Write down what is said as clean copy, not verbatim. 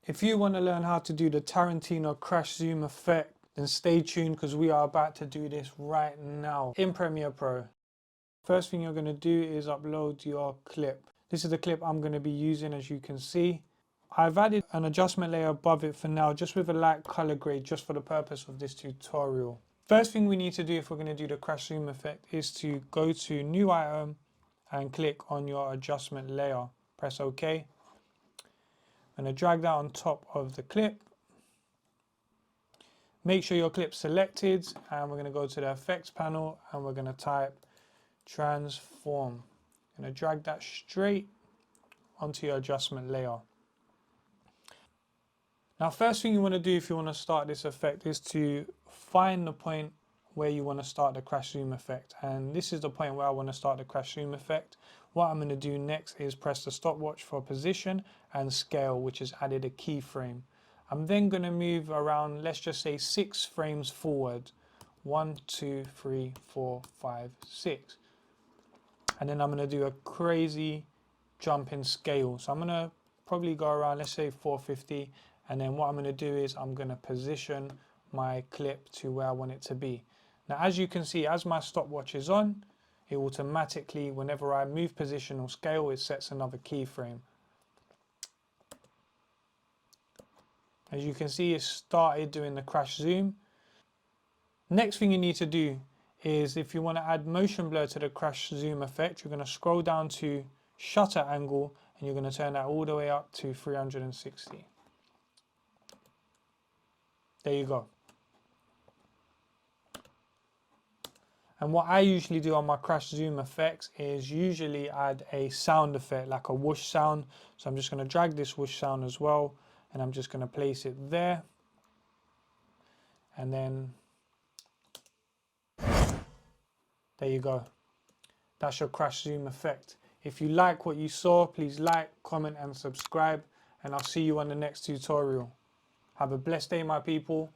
If you want to learn how to do the Tarantino crash zoom effect, then stay tuned because we are about to do this right now in Premiere Pro. First thing you're going to do is upload your clip. This is the clip I'm going to be using, as you can see. I've added an adjustment layer above it for now, just with a light color grade, just for the purpose of this tutorial. First thing we need to do if we're going to do the crash zoom effect is to go to new item and click on your adjustment layer. Press OK. I'm going to drag that on top of the clip. Make sure your clip's selected, and we're going to go to the effects panel and we're going to type transform. I'm going to drag that straight onto your adjustment layer. Now, first thing you want to do if you want to start this effect is to find the point where you want to start the crash zoom effect, and this is the point where I want to start the crash zoom effect. What I'm going to do next is press the stopwatch for position and scale, which has added a keyframe. I'm then going to move around, let's just say 6 frames forward. 1, 2, 3, 4, 5, 6. And then I'm going to do a crazy jump in scale. So I'm going to probably go around, let's say 450. And then what I'm going to do is I'm going to position my clip to where I want it to be. Now, as you can see, as my stopwatch is on, it automatically, whenever I move position or scale, it sets another keyframe. As you can see, it started doing the crash zoom. Next thing you need to do is, if you want to add motion blur to the crash zoom effect, you're going to scroll down to shutter angle and you're going to turn that all the way up to 360. There you go. And what I usually do on my crash zoom effects is usually add a sound effect, like a whoosh sound. So I'm just going to drag this whoosh sound as well, and I'm just going to place it there. And then there you go. That's your crash zoom effect. If you like what you saw, please like, comment and subscribe, and I'll see you on the next tutorial. Have a blessed day, my people.